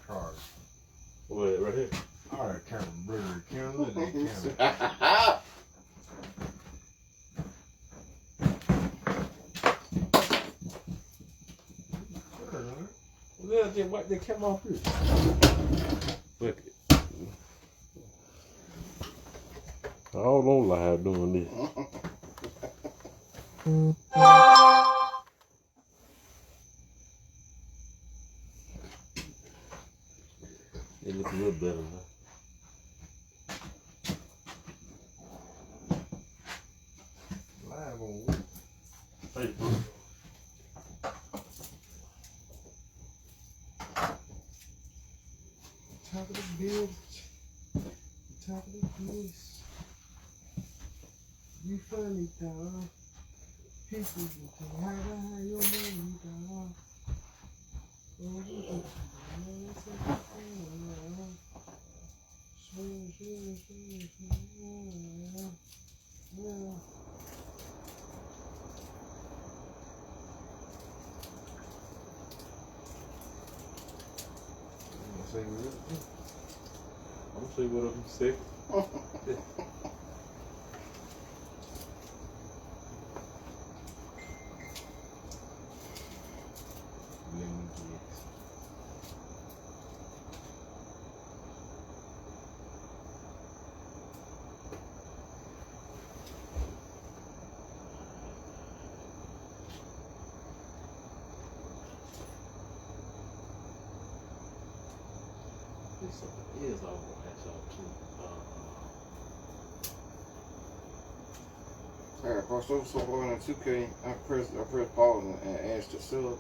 card. What, right here? Alright, camera, bring the camera, look at that camera. Well, then wipe that camera off here. Look it. I don't know live doing this. It looks a little better now. Live on what? Facebook. Top of the bill. Top of the piece. You funny, dog. People you can hide your money, dog. I'm gonna say what up you say. This is all gonna ask y'all too. Alright, bro, so going in 2K, I pressed pause and asked to sub.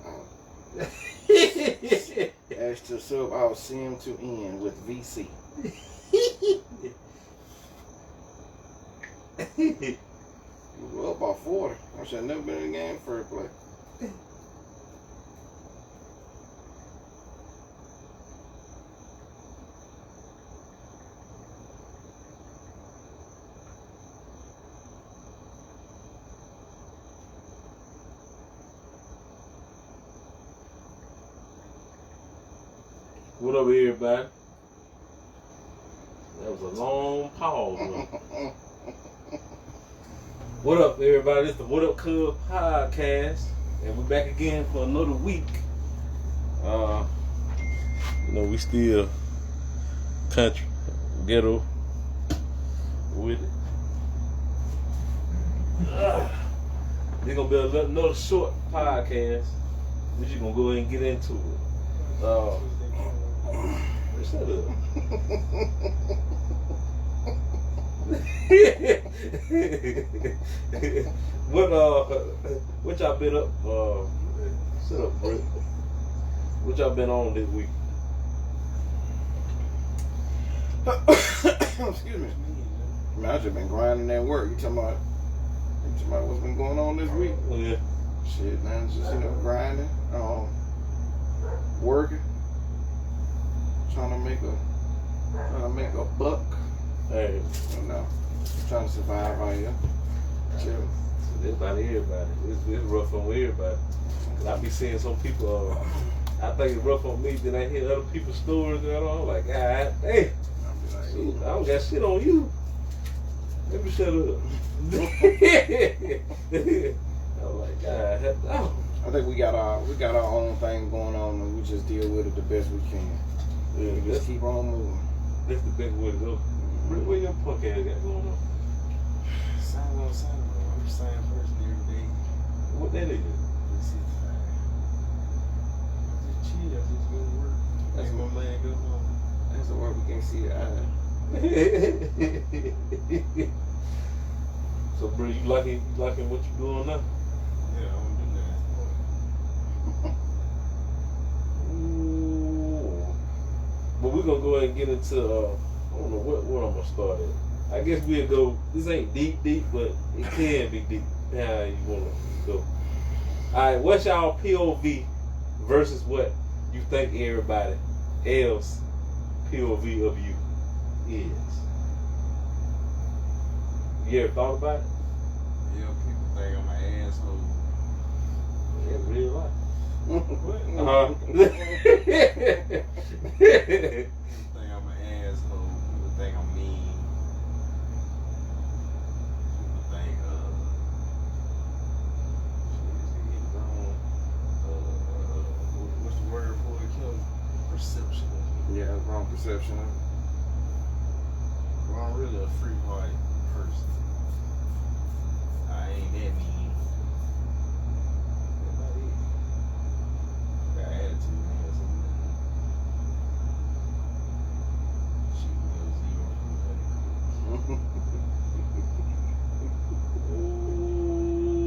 Asked to sub our CM to end with VC. Well, about 40. I should have never been in the game first place. What up, everybody? That was a long pause. What up, everybody? It's the TheWhatUpCuz Podcast, and we're back again for another week. We still country, ghetto with it. It's gonna be another short podcast. We're just gonna go ahead and get into it. Shut up. What y'all been up? Shut up, bro. What y'all been on this week? Excuse me. Man, I just been grinding at work. You talking about what's been going on this week? Yeah. Shit, man, just grinding, working, trying to make a buck. Hey, trying to survive out here. Chill. It's about everybody. It's rough on everybody. Cause I be seeing some people. I think it's rough on me. Then I hear other people's stories and all. I'm like, God, hey, I don't got shit on you. Let me shut up. I'm like, God, no. I think we got our own thing going on, and we just deal with it the best we can. Yeah, we just keep on moving. That's the best way to go. What your punk ass got going on? Sign on. I'm the same person every day. What that is? Just chill, just go to work. That's my man go home. That's the word we can't see the eye. So, bro, you liking what you doing now? Yeah, I don't do that. Ooh. But we're gonna go ahead and get into I don't know what I'm gonna start at. I guess we'll go. This ain't deep, but it can be deep. How you wanna go? All right, what's y'all POV versus what you think everybody else POV of you is? You ever thought about it? Yeah, people think I'm an asshole. In real life. What? Yeah, wrong perception. Well, I'm really a free-hearted person. I ain't that mean. That's about it. Got attitude, man. She will zero.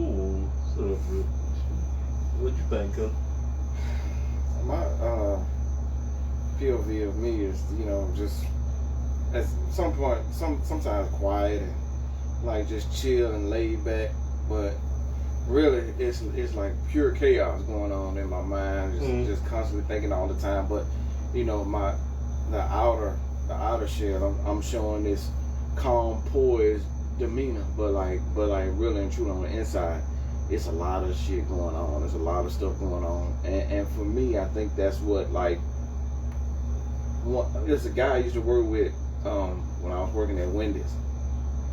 Oh, shut up, bro. What you think, huh? My POV of me is, just at some point, sometimes quiet and like just chill and laid back, but really it's like pure chaos going on in my mind, just constantly thinking all the time. But the outer shell, I'm showing this calm, poised demeanor, but really and truly on the inside, it's a lot of shit going on. There's a lot of stuff going on, and for me, I think that's what there's a guy I used to work with when I was working at Wendy's.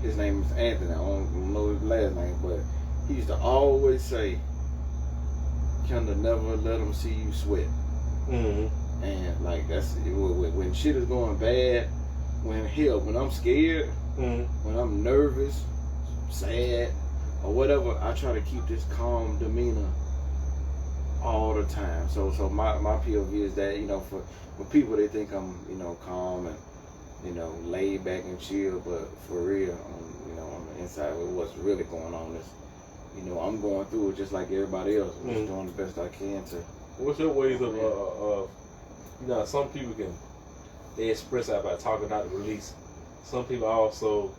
His name is Anthony. I don't know his last name, but he used to always say, "Kinda never let them see you sweat." Mm-hmm. And like that's when shit is going bad. When I'm scared, when I'm nervous, sad, or whatever, I try to keep this calm demeanor all the time. So my POV is that, for people, they think I'm, calm and, laid back and chill, but for real, on the inside, what's really going on is, I'm going through it just like everybody else. I'm just doing the best I can to. What's your ways of some people they express that by talking out the release. Some people also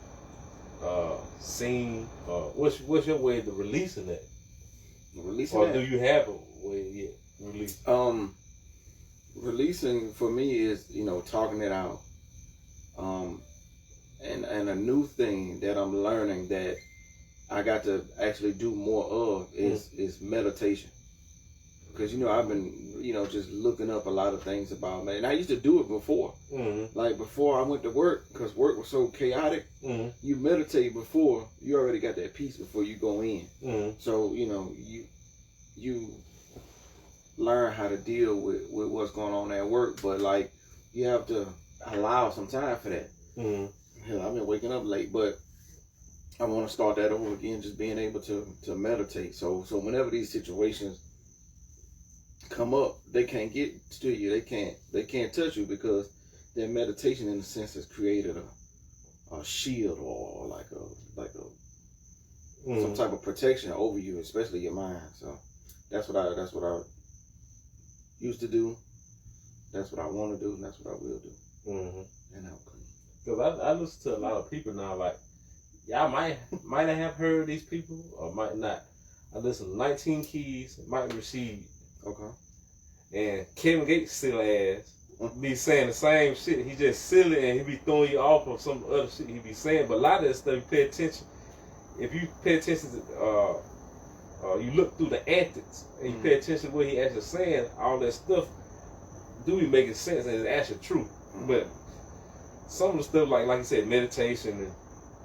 sing. What's your way of releasing that? Releasing or that? Do you have a way yet release? Releasing for me is talking it out. And a new thing that I'm learning that I got to actually do more of is meditation. Because I've been just looking up a lot of things about me, and I used to do it before. Like before I went to work, because work was so chaotic. You meditate before you already got that peace before you go in. So you learn how to deal with what's going on at work, but like you have to allow some time for that. Hell, I've been waking up late, but I want to start that over again, just being able to meditate. So whenever these situations come up, they can't get to you. They can't touch you because their meditation, in a sense, has created a shield or like a some type of protection over you, especially your mind. So that's what I used to do. That's what I want to do, and that's what I will do. And I'm clean. Because I listen to a lot of people now, like, y'all might have heard these people or might not. I listen to 19 Keys, Mike Rashid. Okay. And Kevin Gates silly ass be saying the same shit. He just silly and he be throwing you off of some other shit he be saying. But a lot of that stuff, you pay attention. If you pay attention to, you look through the antics and you pay attention to what he actually saying, all that stuff do be making sense and it's actually true. But some of the stuff, like you said, meditation and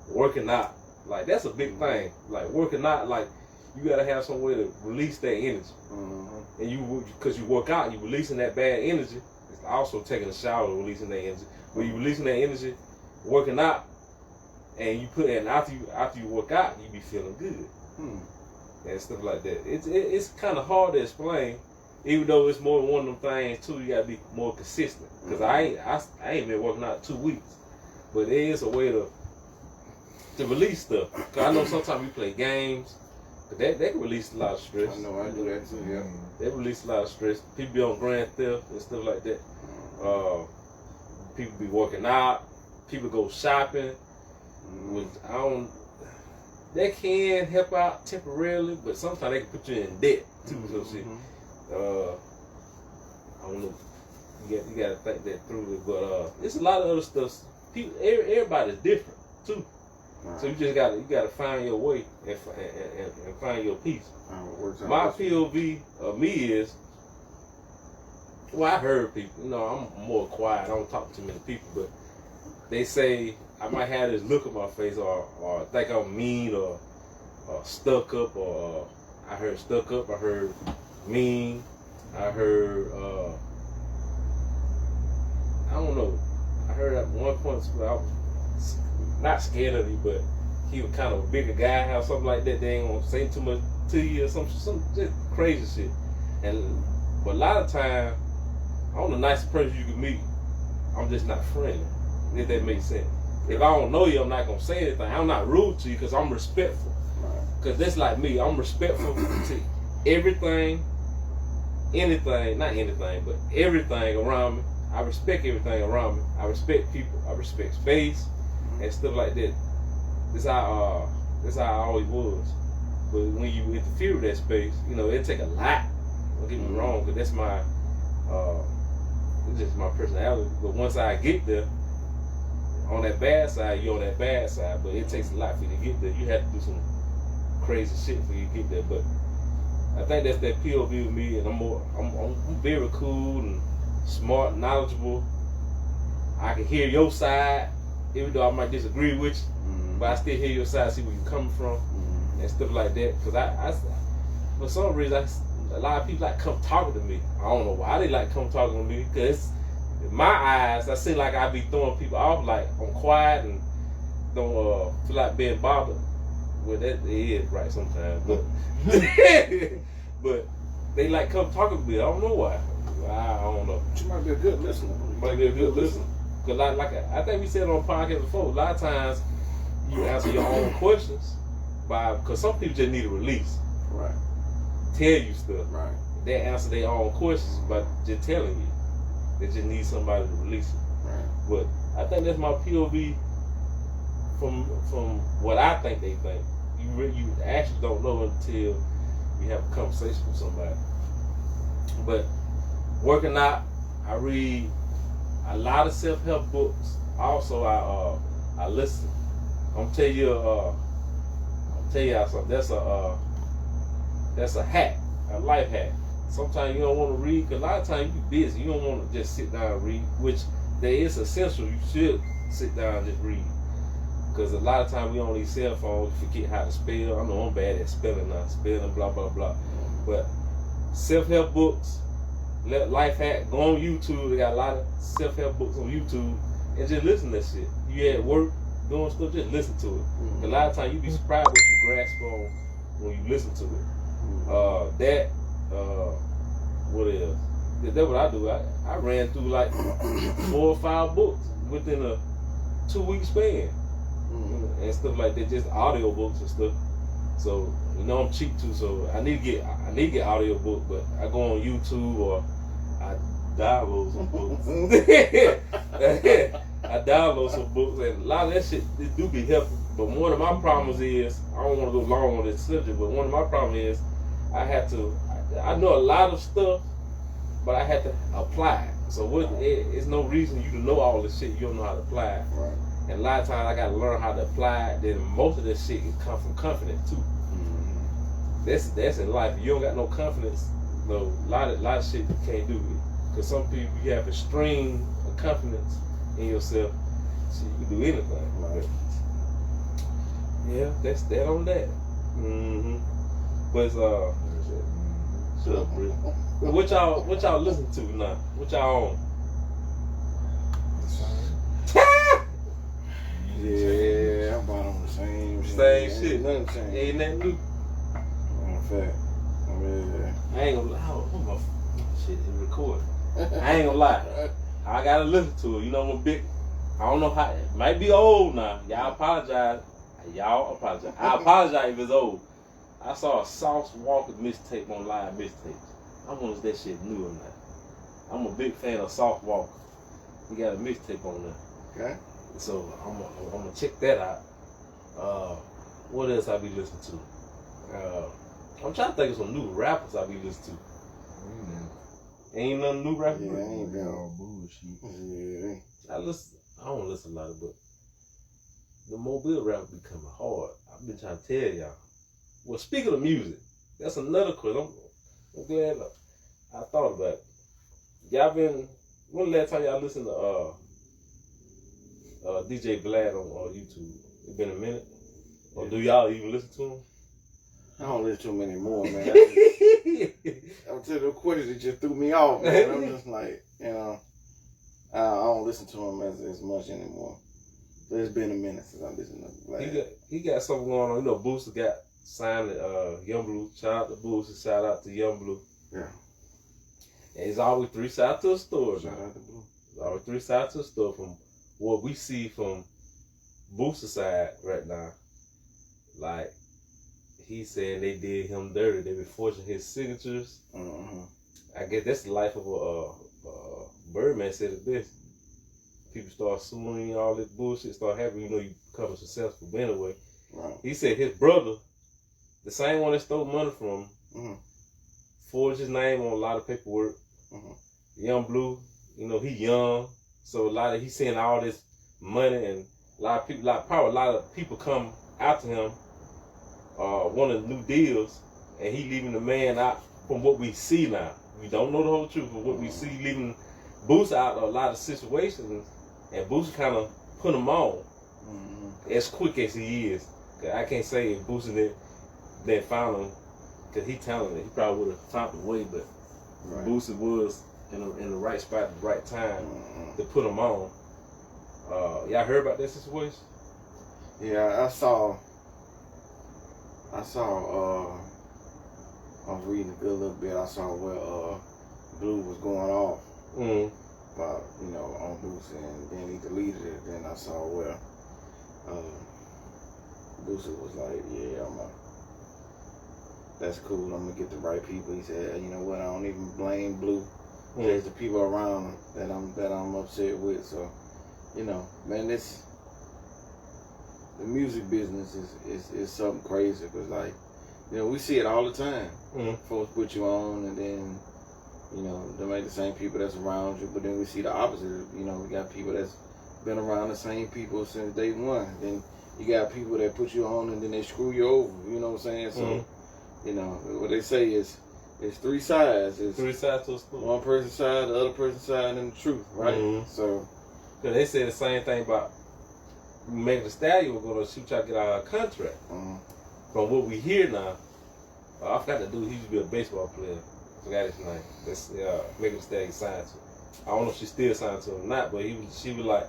working out, like that's a big thing. Like working out, like you gotta have some way to release that energy. And because you work out, you releasing that bad energy. It's also taking a shower, releasing that energy. When you releasing that energy, working out, and you put in after you work out, you be feeling good and stuff like that. It's kind of hard to explain, even though it's more than one of them things too. You gotta be more consistent. Because I ain't been working out 2 weeks, but there is a way to release stuff. Cause I know sometimes we play games. They can release a lot of stress. I know, I do that too, yeah. They release a lot of stress. People be on Grand Theft and stuff like that. People be working out. People go shopping. Which they can help out temporarily, but sometimes they can put you in debt too. So shit. I don't know. You gotta think that through. But it's a lot of other stuff. People, everybody's different too. So you just gotta find your way and find your peace. My POV of me is, well, I heard people. I'm more quiet. I don't talk to too many people, but they say I might have this look on my face, or think I'm mean, or stuck up, or I heard stuck up. I heard mean. I heard don't know. I heard at one point I was not scared of him, but he was kind of a bigger guy or something like that. They ain't gonna say too much to you or some just crazy shit. But a lot of times, I'm the nicest person you can meet. I'm just not friendly, if that makes sense. If I don't know you, I'm not gonna say anything. I'm not rude to you because I'm respectful. Because that's like me. I'm respectful to everything, anything, not anything, but everything around me. I respect everything around me. I respect people. I respect space and stuff like that. That's how I always was. But when you interfere with that space, you know, it take a lot. Don't get me wrong, because that's my, it's just my personality. But once I get there, on that bad side, you're on that bad side. But it takes a lot for you to get there. You have to do some crazy shit for you to get there. But I think that's that POV with me, and I'm very cool and smart, knowledgeable. I can hear your side, even though I might disagree with you, but I still hear your side, see where you're coming from, and stuff like that. Because I for some reason, a lot of people like come talking to me. I don't know why they like come talking to me, because in my eyes, I seem like I be throwing people off, like I'm quiet and don't feel like being bothered. Well, that is right sometimes, but but they like come talking to me. I don't know why. I don't know. But you might be a good listener. Might be a good listener. Cause like I think we said on the podcast before, a lot of times you answer your own questions because some people just need a release. Right. Tell you stuff. Right. They answer their own questions by just telling you. They just need somebody to release it. Right. But I think that's my POV from what I think they think. You actually don't know until you have a conversation with somebody. But working out, I read a lot of self-help books. Also, I listen. I'm tell you something. That's a hack, a life hack. Sometimes you don't want to read, because a lot of times you be busy. You don't want to just sit down and read, which there is essential. You should sit down and just read. Because a lot of times we on these cell phones, we forget how to spell. I know I'm bad at spelling now, blah, blah, blah. But self-help books, life hack, go on YouTube. They got a lot of self-help books on YouTube, and just listen to that shit. You at work, doing stuff, just listen to it. A lot of times you be surprised what you grasp on when you listen to it. What else? That's what I do. I ran through like 4 or 5 books within a 2-week span. And stuff like that, just audio books and stuff. So you know I'm cheap too, so I need to get audio book, but I go on YouTube or I download some books. I download some books, and a lot of that shit it do be helpful. But one of my problems is, I don't want to go long on this subject, but one of my problems is I know a lot of stuff, but I have to apply it. So it's no reason you to know all this shit you don't know how to apply it. Right. And a lot of times I got to learn how to apply it. Then most of this shit can come from confidence too. That's in life. If you don't got no confidence, a lot of shit you can't do it. Because some people, you have extreme confidence in yourself, so you can do anything. Right. Yeah, that's that on that. But shut up, bro. What y'all listen to now? What y'all on? Yeah, I'm about on the same shit. Shit. Nothing changed. Ain't nothing new. In fact, I ain't gonna lie. Oh, my shit is recording. I ain't gonna lie. I gotta listen to it. You know, I'm a big. I don't know how. It might be old now. Y'all apologize. I apologize if it's old. I saw a Sauce Walker mixtape on Live Mixtapes. I wonder if that shit new or not. I'm a big fan of Sauce Walker. He got a mixtape on there. Okay. So I'm gonna check that out. What else I be listening to? I'm trying to think of some new rappers I be listening to. Ain't nothing new rappers. Yeah, ain't been all bullshit. Yeah. I don't listen a lot of, but the mobile rap becoming hard. I've been trying to tell y'all. Well, speaking of music, that's another question. I'm glad I thought about it. When the last time y'all listened to DJ Vlad on YouTube? It been a minute? Or do y'all even listen to him? I don't listen to him anymore, man. I'm telling you, the questions that just threw me off, man. I'm just like, I don't listen listen to him as much anymore. But it's been a minute since I listened to him. He got something going on. You know, Booster got signed to Young Blue. Shout out to Booster. Shout out to Young Blue. Yeah. And it's always 3 sides to a story. Shout out to Blue. It's always 3 sides to a story from what we see from Booster's side right now. Like, he said they did him dirty. They been forging his signatures. Mm-hmm. I guess that's the life of a Birdman said it best. People start suing you, all this bullshit start happening, you know, you become successful. But anyway, Right. he said his brother, the same one that stole money from him, Mm-hmm. forged his name on a lot of paperwork. Mm-hmm. Young Blue, you know, he young, so he's seeing all this money, and a lot of people come after him, wanting new deals, and he leaving the man out from what we see now. We don't know the whole truth, but what we see leaving Boost out of a lot of situations, and Boost kind of put him on as quick as he is. I can't say if Boost didn't found him, because he talented. He probably would have found a way, but Right. Boost was in the right spot at the right time to put him on. Y'all heard about that situation? Yeah, I saw. I was reading a good little bit. I saw where Blue was going off about, you know, on Boosie, and then he deleted it. Then I saw where Boosie was like, "Yeah, that's cool. I'm gonna get the right people." He said, "You know what? I don't even blame Blue. There's the people around him that I'm upset with." So, you know, man, the music business is something crazy, because, like, you know, we see it all the time. Folks put you on, and then, you know, they make the same people that's around you, but then we see the opposite. You know, we got people that's been around the same people since day one. Then you got people that put you on, and then they screw you over. You know what I'm saying? So, you know, what they say is, it's 3 sides. It's 3 sides to a story. one person's side, the other person's side, and the truth, right? So, because they said the same thing about Megan Thee Stallion was going to shoot y'all to get out of her contract. From what we hear now, I forgot the dude. He used to be a baseball player. I forgot his name. That's Megan Thee Stallion signed to. I don't know if she still signed to him or not, but she was like,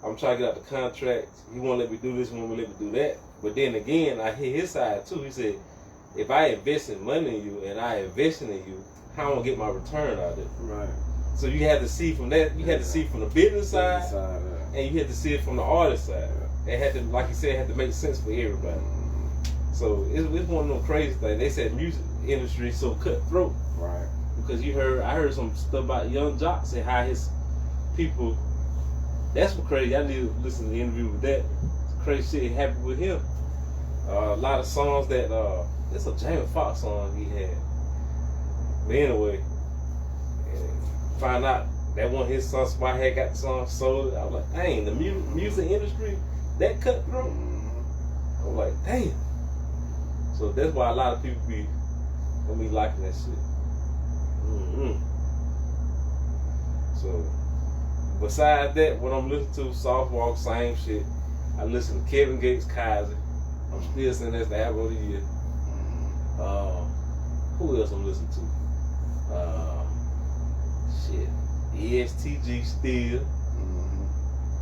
"I'm trying to get out the contract. He won't let me do this. He won't let me do that." But then again, I hear his side too. He said, "If I invest in money in you and I invest in you, how am I gonna get my return out of it?" right. So you had to see from that. You had to see from the business side, and you had to see it from the artist side. It had to, like you said, it had to make sense for everybody. So it's one of those crazy things. They said music industry is so cutthroat, Right. because I heard some stuff about Young Jock and how his people. That's what crazy. I need to listen to the interview with that. It's crazy shit happened with him. A lot of songs that it's a Jamie Foxx song he had. But anyway, find out that one of his songs, why had got the song sold. I was like, dang, the music industry that cutthroat. I was like, damn. So that's why a lot of people be liking that shit. So besides that, what I'm listening to, Soft Walk, same shit. I listen to Kevin Gates' Kaiser. I'm still saying that's the album of the year. Who else I'm listening to? Shit. ESTG still.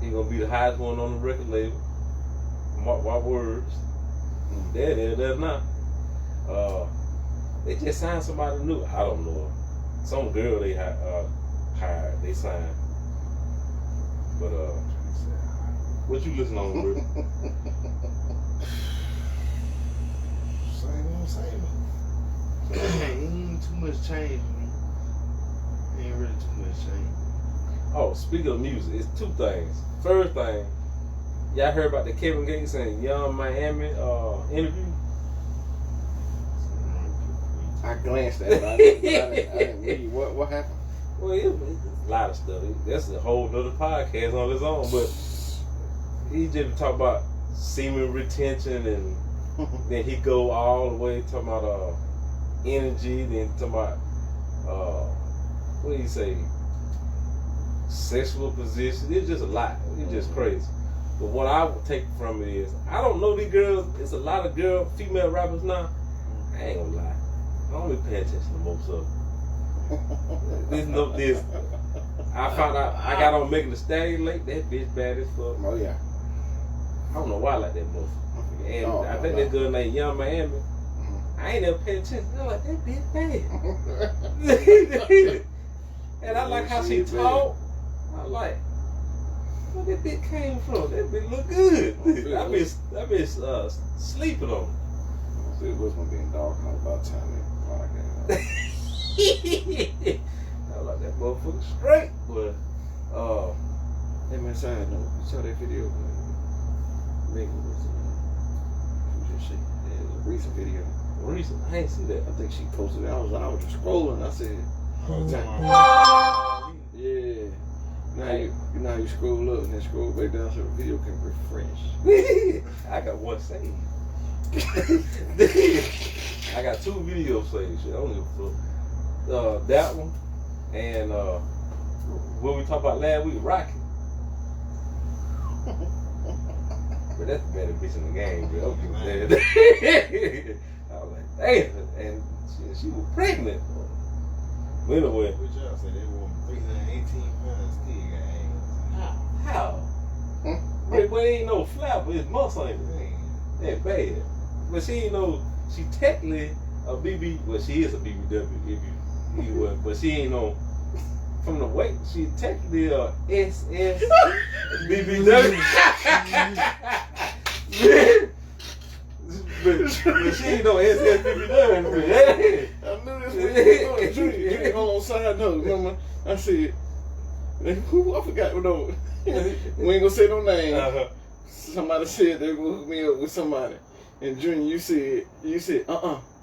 He gonna be the highest one on the record label. Mark my words. There now. They just signed somebody new. I don't know. Some girl they hired. They signed. But what you listening on, bro? Same. Ain't too much change, man. Ain't really too much change. Oh, speaking of music, it's 2 things. First thing, y'all heard about the Kevin Gates and Young Miami interview? I glanced at it. I didn't read. What happened? Well, it's a lot of stuff. That's a whole other podcast on its own. But he just talk about semen retention, and then he go all the way talking about energy, then talking about what do you say? Sexual position. It's just a lot. It's just crazy. But what I would take from it is, I don't know these girls. It's a lot of female rappers now. I ain't gonna lie. I don't even pay attention to most of them. I found out I got on Megan Thee Stallion late. That bitch bad as fuck. Oh yeah. I don't know why I like that motherfucker. And Oh, I think that girl named Young Miami. I ain't never paid attention. I'm like, that bitch bad. And I like how she talk. I like, where that bitch came from? That bitch look good. I been sleeping on So it was gonna be in dark night about time it. I like that motherfucker straight. But, Hey man, side note, you saw that video when Megan was just shaking. It was a recent video. recent, I ain't see that. I think she posted it. I was just scrolling. I said, yeah. Now you know how you scroll up and then scroll back down so the video can refresh. I got one saved. I got 2 videos saved. Shit, I don't give a fuck. That one and what we talked about last week, Rocky. But that's the better bitch in the game, bro. I was like, damn, and she was pregnant. But anyway. What y'all say? They want 318 pounds, still got ass. How? But it ain't no flap, but it's muscle ain't it? That bad. But she ain't no, she technically a BB, well she is a BBW if you would, but she ain't no, from the weight, she technically a SS BBW. but she ain't no SS BBW. I knew this was going on side note. Remember, I said, who? I forgot. No, we ain't gonna say no name. Somebody said they would hook me up with somebody, and Junior, you said,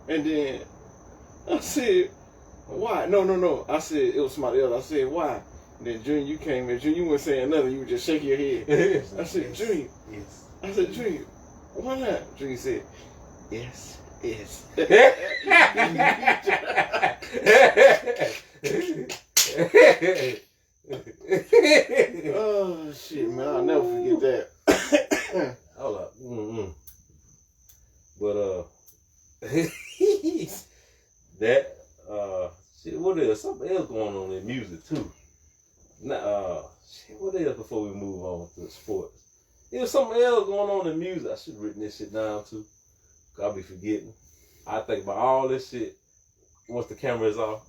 and then I said, why? No. I said it was somebody else. I said why? And then Junior, you came in. Junior, you weren't saying nothing. You were just shaking your head. I said, Junior. Yes. I said, Junior, why not? Junior said, yes. Oh shit, man! I'll never forget that. Hold up. But that shit. What else? Something else going on in music too. Shit. What else before we move on to sports? There was something else going on in music. I should have written this shit down too. I'll be forgetting. I think about all this shit once the camera is off.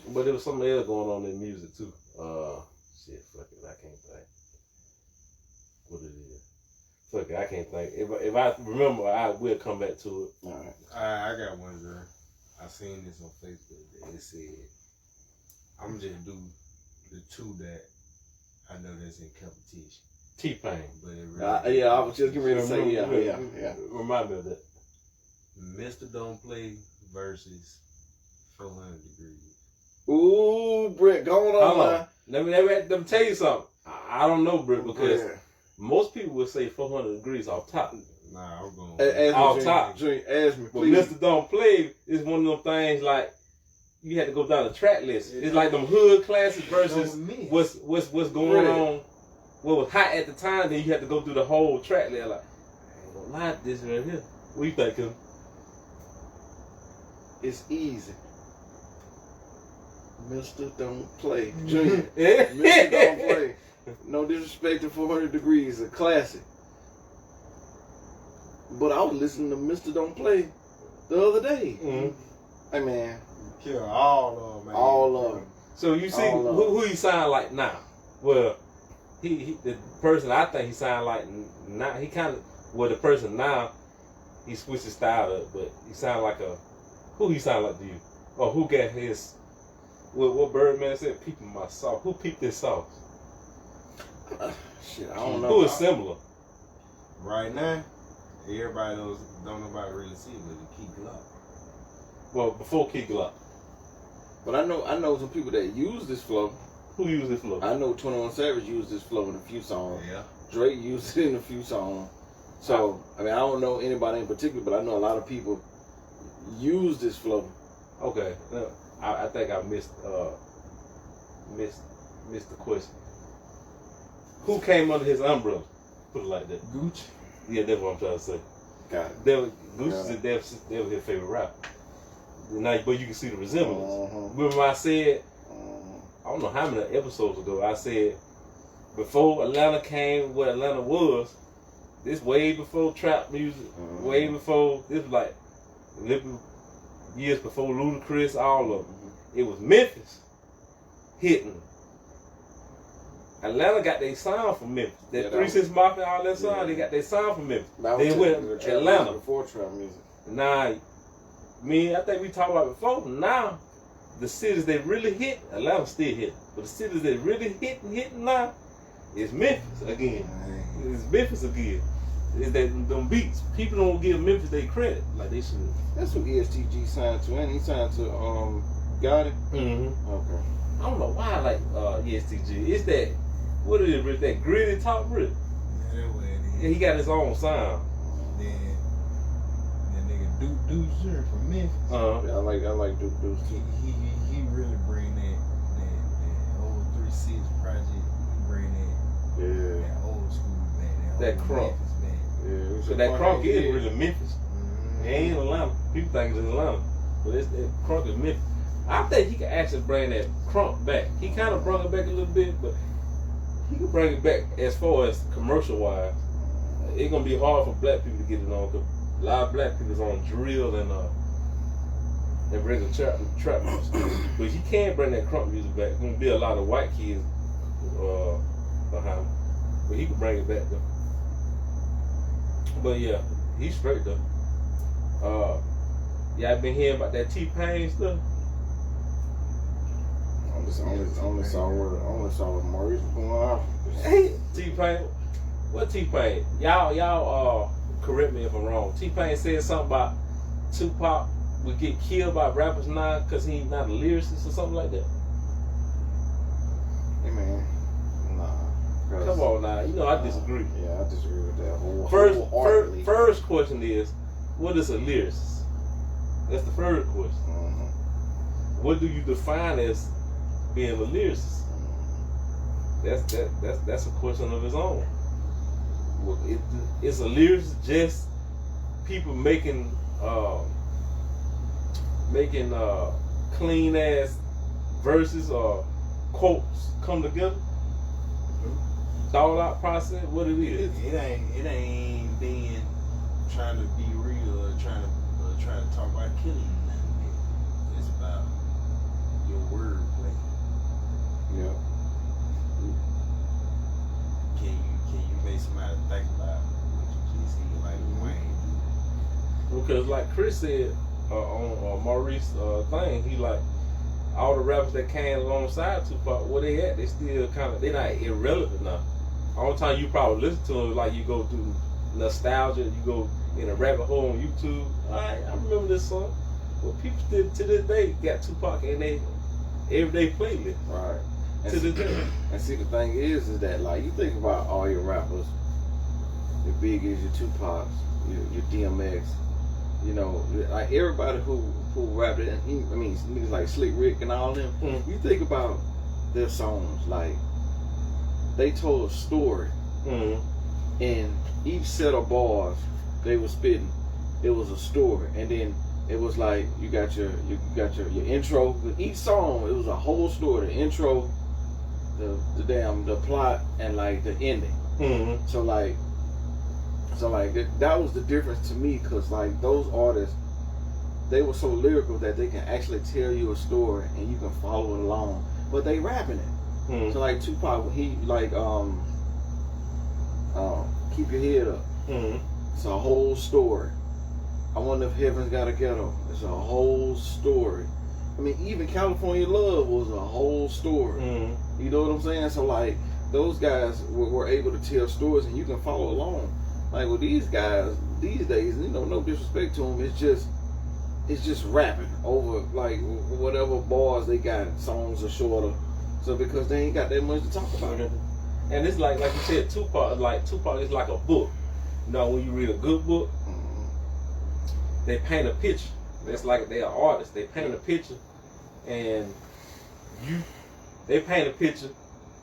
But there was something else going on in music too. Shit, fuck it, I can't think. What it is? Fuck it, I can't think. If I remember, I will come back to it. All right. I got one, girl. I seen this on Facebook. It said, I'm just do the 2 that I know that's in competition. T-Pain. But it really Yeah, I was just getting ready to say, yeah. Remind me of that. Mr. Don't Play versus 400 Degrees. Ooh, Brett, going on now. Let me tell you something. I don't know, Britt, because most people would say 400 Degrees off top. Nah, I'm going off top. Dream, ask me, But please. Mr. Don't Play is one of them things like you had to go down the track list. It's like them hood classics versus what's going on. What was hot at the time, then you had to go through the whole track list. Like, I ain't gonna lie to this right here. What you think, Kim? It's easy. Mr. Don't Play. Junior. Mr. Don't Play. No disrespect to 400 Degrees, a classic. But I was listening to Mr. Don't Play the other day. Hey, man. Kill all of them, man. All of them. So you see who he sound like now? Well, he the person I think he sound like now, he kind of, well, the person now, he switched his style up, but he sound like who he sound like to you? Or who got his, what Birdman said, peeping my sauce. Who peeped this sauce? Shit, I don't know. Who is similar? Right now, everybody don't nobody really see it, but Key Glock. Well, before Key Glock. But I know some people that use this flow. Who used this flow? I know 21 Savage used this flow in a few songs. Yeah. Drake used it in a few songs. So, I mean, I don't know anybody in particular, but I know a lot of people use this flow. Okay. I think I missed the question. Who came under his umbrella? Put it like that. Gucci. Yeah, that's what I'm trying to say. Got it. Gucci that was his favorite rapper. Now, but you can see the resemblance. Remember I said, I don't know how many episodes ago, I said before Atlanta came where Atlanta was, this way before trap music, way before, this was like years before Ludacris, all of them. It was Memphis hitting. Atlanta got their sound from Memphis. That 3 6 Mafia, all that sound, they got their sound from Memphis. They went to Atlanta. Before trap music. Now, I think we talked about it before. Now, the cities that really hit, Atlanta still hit. But the cities that really hitting now is Memphis again. It's Memphis again. It's that them beats. People don't give Memphis their credit like they should. That's what ESTG signed to, and he signed to Got It. Mm-hmm. Okay. I don't know why I like ESTG. It's that, what is it, Rip? That gritty talk, Rip. Yeah, that's what it is. Yeah, he got his own sound. Then that nigga Duke from Memphis. Yeah, I like Duke Deuce too. He really bring that old 3 6 project. He bring that old school back. That old crunk. Memphis back. Yeah, So that crunk is really Memphis. It ain't Atlanta. People think it's Atlanta. But it's that crunk is Memphis. I think he can actually bring that crunk back. He kind of brought it back a little bit, but he can bring it back as far as commercial wise. It's gonna be hard for black people to get it on, because a lot of black people is on drill and regular trap music. But he can bring that crunk music back. There's gonna be a lot of white kids behind him, but he can bring it back though. But yeah, he's straight though. Y'all been hearing about that T-Pain stuff? Only saw what Maurice was going off. T-Pain, what T-Pain? Y'all correct me if I'm wrong. T-Pain said something about Tupac would get killed by rappers now because he's not a lyricist or something like that. Hey man, nah. Come on now, you know I disagree. Yeah, I disagree with that wholeheartedly. First question is, what is a lyricist? That's the first question. Mm-hmm. What do you define as being a lyricist? That's a question of its own. Well, it's a lyricist just people making clean ass verses or quotes come together. Thought out process. What it is? It ain't being trying to be real or trying to talk about killing you. Nothing. It's about your wordplay. Yeah. Can you make somebody think about what you just said, like Wayne? Because like Chris said on Maurice thing, he like all the rappers that came alongside Tupac, where they at? They still they not irrelevant now. All the time you probably listen to them, like you go through nostalgia, you go in a rabbit hole on YouTube. I remember this song. Well, people still to this day got Tupac in their everyday playlist. Right. To this day. And see, the thing is that like you think about all your rappers, your Biggies, your Tupacs, your DMX, you know, like everybody who rapped it. And I mean, niggas like Slick Rick and all them. Mm-hmm. You think about their songs, like they told a story, and each set of bars they were spitting, it was a story, and then it was like you got your intro. With each song, it was a whole story. The intro, the plot, and like the ending. Mm-hmm. So like that was the difference to me, because like those artists, they were so lyrical that they can actually tell you a story and you can follow it along, but they rapping it. Mm-hmm. So like Tupac, when he like keep your head up. Mm-hmm. It's a whole story. I wonder if Heaven's Got a Ghetto. It's a whole story. I mean, even California Love was a whole story. Mm-hmm. You know what I'm saying? So like those guys were able to tell stories and you can follow along. Like with these guys these days, you know, no disrespect to them, it's just rapping over like whatever bars they got. Songs are shorter, so because they ain't got that much to talk about. And it's like you said, Tupac is like a book. You know, when you read a good book, they paint a picture. It's like they are artists. They paint a picture, and they paint a picture,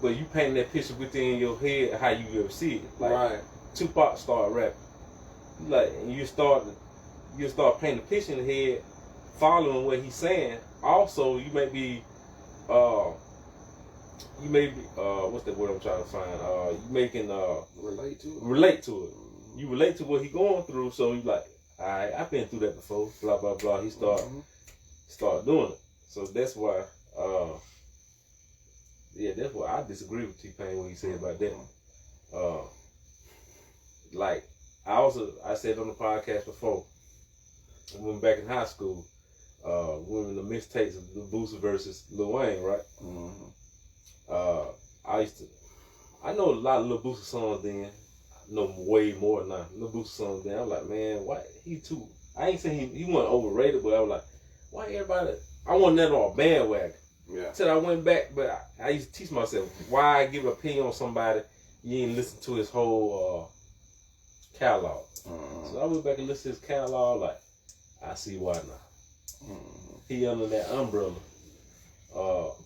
but you paint that picture within your head how you ever see it. Like Right. Tupac started rapping, like, and you start painting a picture in the head, following what he's saying. Also, you may be you may be, what's the word I'm trying to find? You making relate to it. Relate to it. You relate to what he going through, so you like, alright, I've been through that before. Blah blah blah. He start doing it. So that's why. That's why I disagree with T-Pain when he said about that. Like I said on the podcast before, when back in high school, when the mixtapes of the Boosie versus Lil Wayne, right? I know a lot of Lil Boosie songs then. I know way more now. Lil Boosie songs then. I'm like, man, why he too? I ain't saying he wasn't overrated, but I was like, why everybody? I wasn't that on a bandwagon. Yeah. Till I went back, but I used to teach myself why give an opinion on somebody you ain't listen to his whole catalog. So I went back and listened to his catalog. Like, I see why now. He under that umbrella,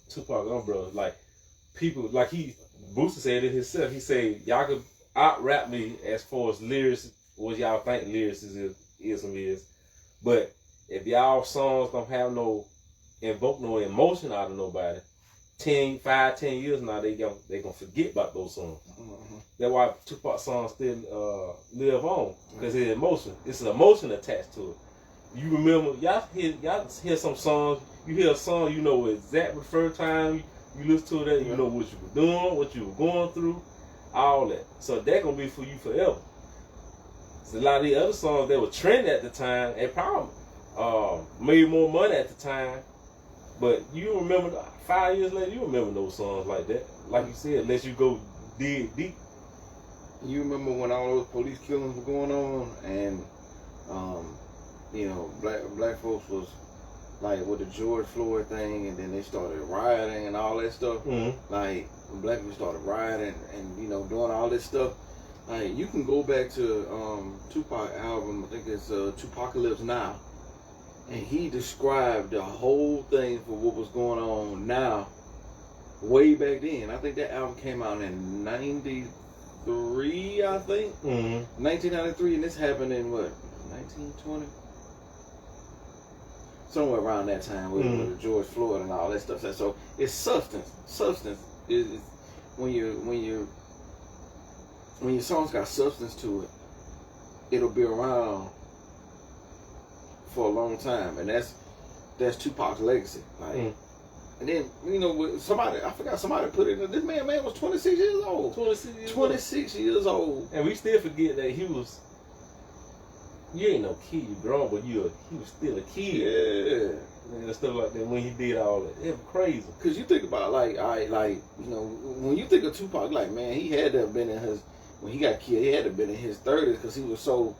Tupac umbrella. Like people, like Boosie said it himself. He said y'all could out rap me as far as lyrics, what y'all think lyrics is, but if y'all songs don't have invoke no emotion out of nobody, 5, 10 years now they gonna forget about those songs. That's why Tupac songs still live on, because it's an emotion attached to it. You remember, y'all hear some songs, you hear a song, you know exactly the first time you listen to that, you know what you were doing, what you were going through, all that. So that gonna be for you forever. So a lot of the other songs that were trending at the time, and probably made more money at the time, but you remember 5 years later, you remember those songs like that. Like you said, unless you go dig deep. You remember when all those police killings were going on, and black folks was like with the George Floyd thing, and then they started rioting and all that stuff. Like when black people started rioting and doing all this stuff. Like you can go back to Tupac album, I think it's Tupacalypse Now, and he described the whole thing for what was going on now, way back then. I think that album came out in 93, I think. 1993, and this happened in what, 1920? Somewhere around that time with the George Floyd and all that stuff. So it's substance. Substance is when your songs got substance to it, it'll be around for a long time, and that's Tupac's legacy. Like, and then somebody put it in. This man was 26 years old. 26 years old, and we still forget that he was. You ain't no kid, you grown, but he was still a kid. Yeah, and stuff like that when he did all that. It was crazy. Cause you think about when you think of Tupac, like man, he had to have been when he got killed, he had to have been in his 30s because he was so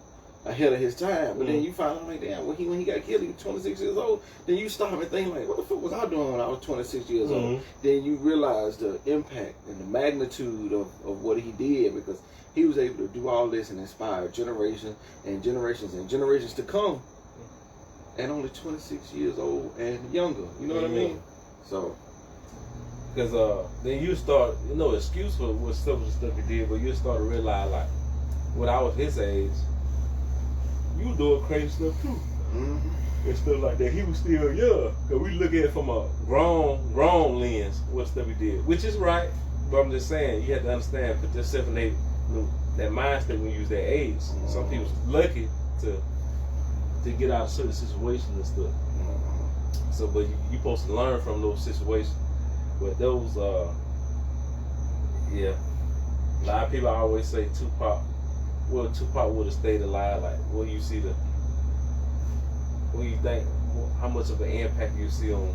ahead of his time. But then you find out like, damn, when he got killed, he was 26 years old. Then you stop and think like, what the fuck was I doing when I was 26 years old? Then you realize the impact and the magnitude of what he did, because he was able to do all this and inspire generations and generations and generations to come at only 26 years old and younger. You know what I mean? So, because then you start, excuse for what stuff he did, but you start to realize, like, when I was his age, you were doing crazy stuff too. And stuff like that. He was still young. Because we look at it from a grown lens, what stuff he did. Which is right, but I'm just saying, you have to understand, put yourself in that mindset when you was that age. Some people's lucky to get out of certain situations and stuff. So, but you supposed to learn from those situations. But those, a lot of people always say Tupac would have stayed alive. Like, what do you think, how much of an impact you see on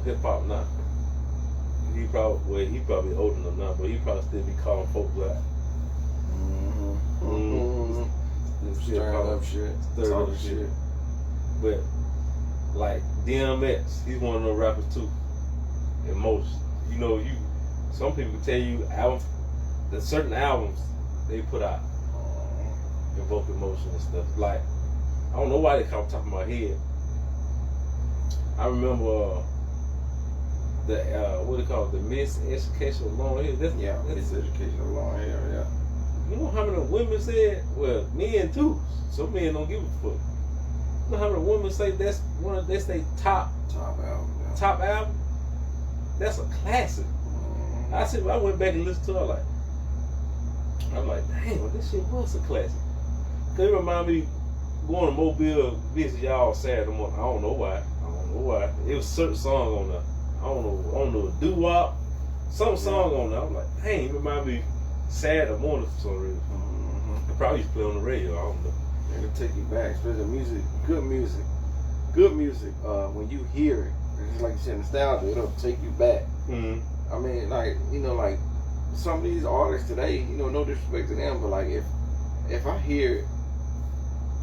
hip hop now? He probably older than now, but he probably still be calling folks out. Stirring up shit. But like DMX, he's one of those rappers too. And most, some people tell you that certain albums they put out invoke emotion and stuff. Like, I don't know why they come top of my head. I remember what they call it, the Miseducation of Long Hair. Miseducation of Long Hair. Yeah. You know how many women said? Well, men too. Some men don't give a fuck. You know how many women say that's their top album? Yeah. Top album. that's a classic. I went back and listened to it. I'm like, damn, this shit was a classic. Cause it remind me going to Mobile visit y'all Saturday morning. I don't know why. It was certain song on there. I don't know, doo-wop, some song on there. I'm like, dang, it remind me Saturday morning for some reason. It probably used to play on the radio. I don't know. It'll take you back, especially music, good music. Good music, when you hear it, it's like you said, nostalgia, it'll take you back. Mm-hmm. I mean, like, you know, like some of these artists today, you know, no disrespect to them, but like if I hear it,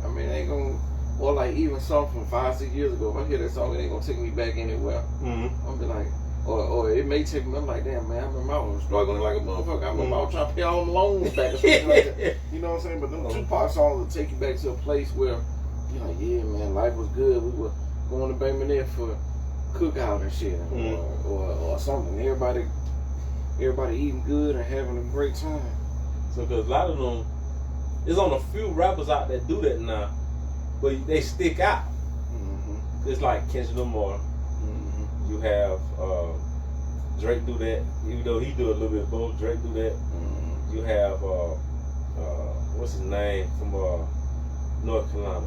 I mean, it ain't gonna, or like even something from 5-6 years ago, if I hear that song, it ain't gonna take me back anywhere. Mm-hmm. I'll be like, or it may take me, I'm like, damn, man, I remember I was struggling like a motherfucker. I remember I was trying to pay all my loans back or something like that. You know what I'm saying? But them Tupac songs will take you back to a place where you're like, yeah, man, life was good. We were going to Birmingham for cookout and shit, or something. Everybody eating good and having a great time. So, cause a lot of them, there's on a few rappers out that do that now, but they stick out. Mm-hmm. It's like Kendrick Lamar. Mm-hmm. You have Drake do that, even though he do a little bit of both. Drake do that. Mm-hmm. You have what's his name from North Carolina?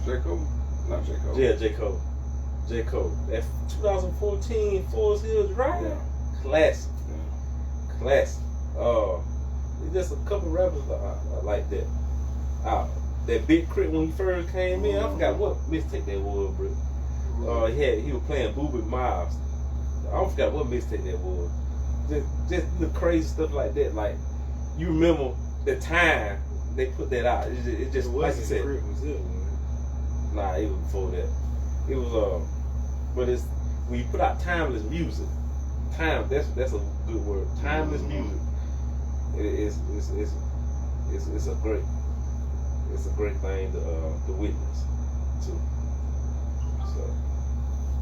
J. Cole? Not J. Cole. Yeah, J. Cole. J. Cole. That 2014 Forest Hills Drive. Yeah. Classic. Yeah. Classic. There's just a couple rappers like that. That Big Crit when he first came in, I forgot what mixtape that was, bro. He was playing Booby Miles. I forgot what mixtape that was. Just the crazy stuff like that. Like, you remember the time they put that out. It just like you said. Nah, it was before that. It was but it's when you put out timeless music. That's a good word. Timeless music. It's a great thing to witness too. So,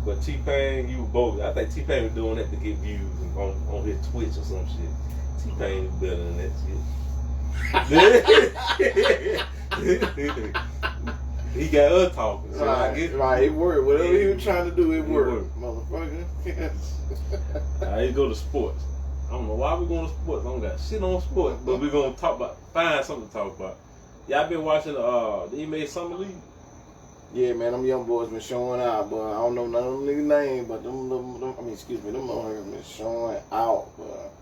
but T-Pain, you were both. I think T-Pain was doing that to get views on his Twitch or some shit. T-Pain was better than that shit. He got us talking. So right, it worked. Whatever he was trying to do, it worked. Motherfucker. I go to sports. I don't know why we're going to sports. I don't got shit on sports, but we're going to find something to talk about. Y'all been watching the NBA Summer League? Yeah, man, them young boys been showing out, but I don't know none of them niggas' names, but them motherfuckers been showing out, but.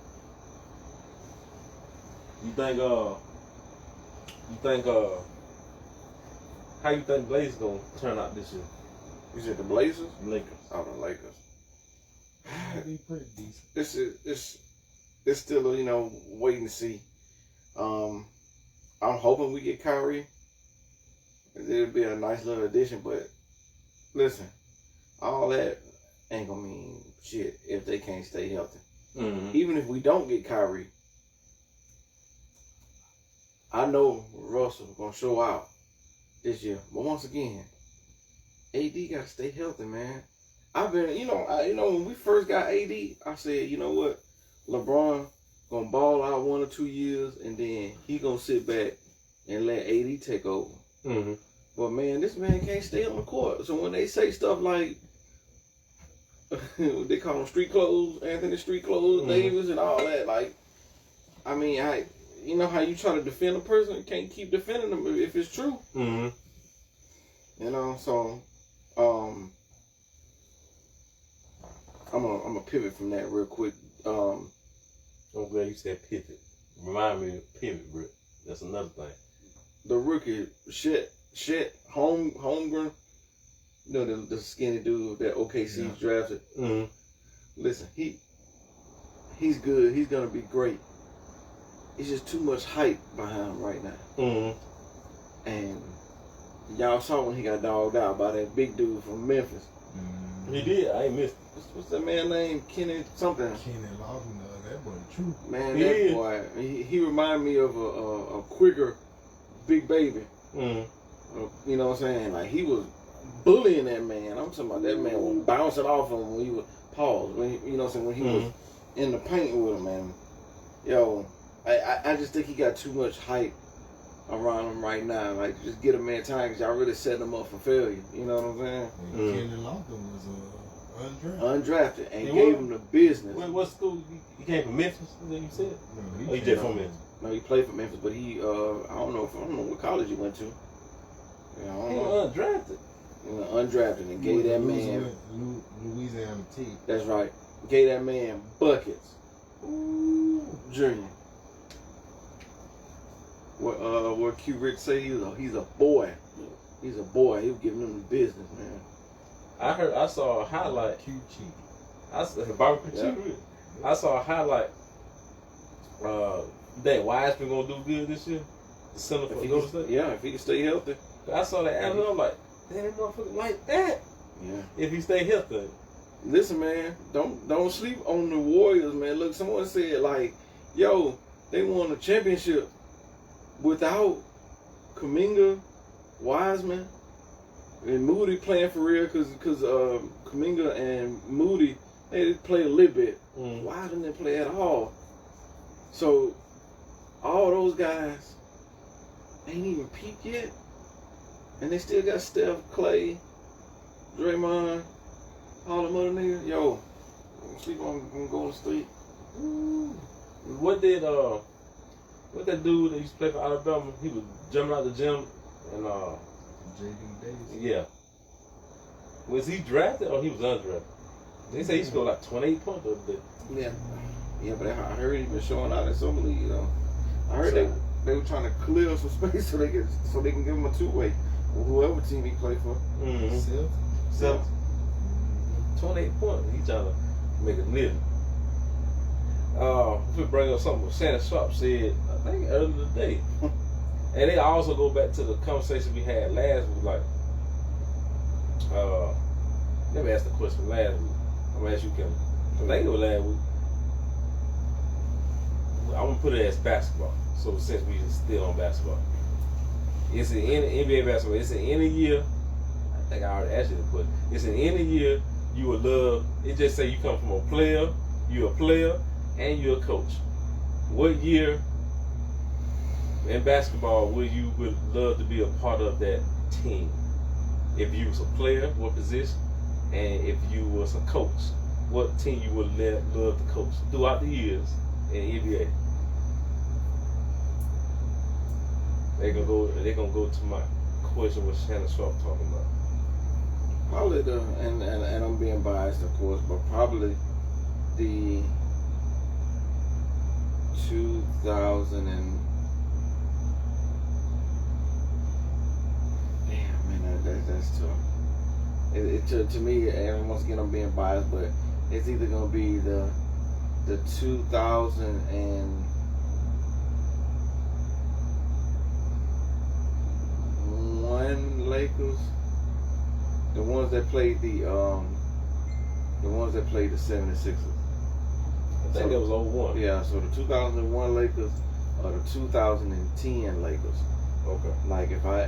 You think how you think Blazers gonna turn out this year? You said the Blazers? Lakers. Oh, the Lakers. Be pretty decent. It's still waiting to see. I'm hoping we get Kyrie. It'll be a nice little addition, but listen, all that ain't gonna mean shit if they can't stay healthy. Mm-hmm. Even if we don't get Kyrie, I know Russell gonna show out this year. But once again, AD gotta stay healthy, man. I've been, when we first got AD, I said, you know what, LeBron gonna ball out 1 or 2 years, and then he gonna sit back and let AD take over. Mm-hmm. But man, this man can't stay on the court. So when they say stuff like, they call them street clothes, Anthony Street Clothes, Davis, and all that, like, I mean, you know how you try to defend a person, you can't keep defending them if it's true. Mm-hmm. So, I'm gonna pivot from that real quick. I'm glad you said pivot. Remind me of pivot, bro. That's another thing. The rookie, shit, Holmgren, the skinny dude that OKC drafted. Mm-hmm. Listen, he's good. He's gonna be great. It's just too much hype behind him right now. Mm-hmm. And y'all saw when he got dogged out by that big dude from Memphis. Mm-hmm. He did. I ain't missed it. What's that man name? Kenny something. Kenny Lawson, that boy true. Man, that boy, he reminded me of a quicker Big Baby. Mm-hmm. You know what I'm saying? Like, he was bullying that man. I'm talking about that man was bouncing off him when he was paused. When he was in the paint with him, man. Yo, I just think he got too much hype around him right now. Like, just get a man time because y'all really setting him up for failure. You know what I'm saying? Kenny Lawson was undrafted, and gave him the business. What school? He came from Memphis. Is that you said? No, He just from Memphis. No, he played for Memphis, but he I don't know what college he went to. Yeah, I don't He know. was undrafted. He was undrafted and gave that man. Louisiana Tech. That's right. Gave that man buckets. Ooh. Junior. What Q Rich say? He's a boy. He's a boy. He was giving them the business, man. I saw a highlight. Q Cheek. I saw barbecue. Yeah. I saw a highlight. That Wiseman gonna do good this year. The center for Golden State. Yeah, if he can stay healthy. I saw that and I'm like, damn, that motherfucker like that. Yeah. If he stay healthy. Listen, man, don't sleep on the Warriors, man. Look, someone said like, yo, they won a championship without Kuminga, Wiseman, and Moody playing for real because Kuminga and Moody they played a little bit. Wiseman didn't play at all. So all those guys ain't even peaked yet, and they still got Steph, Clay, Draymond, all them other niggas. Yo, don't sleep on Golden State. What that dude that used to play for Alabama? He was jumping out the gym and J.D. Davis. yeah. Was he drafted or he was undrafted? They say he scored like 28 points the other day. Yeah, but I heard he been showing out in some league. You know, I heard they were trying to clear some space so they can give him a two-way, or whoever team he play for. So 28 points. He trying to make a living. We bring up something Shannon Sharp said, I think earlier today. And it also go back to the conversation we had last week. Like, let me ask the question last week. I'm gonna ask you, Kevin. I think it was last week. I'm gonna put it as basketball. So since we still on basketball, it's in NBA basketball. It's in any year. I think I already asked you to put. It's in any year you would love. It just say you come from a player, you're a player, and you're a coach. What year in basketball would you love to be a part of that team? If you was a player, what position? And if you was a coach, what team you would love to coach throughout the years in the NBA? They're gonna go to my question what Shannon Sharp talking about. Probably and I'm being biased, of course, but probably the 2000 and damn man, that's tough. To me, and once again I'm being biased, but it's either gonna be the 2001 Lakers, the ones that played the 76ers. I think that was 01. Yeah, so the 2001 Lakers or the 2010 Lakers. Okay. Like if I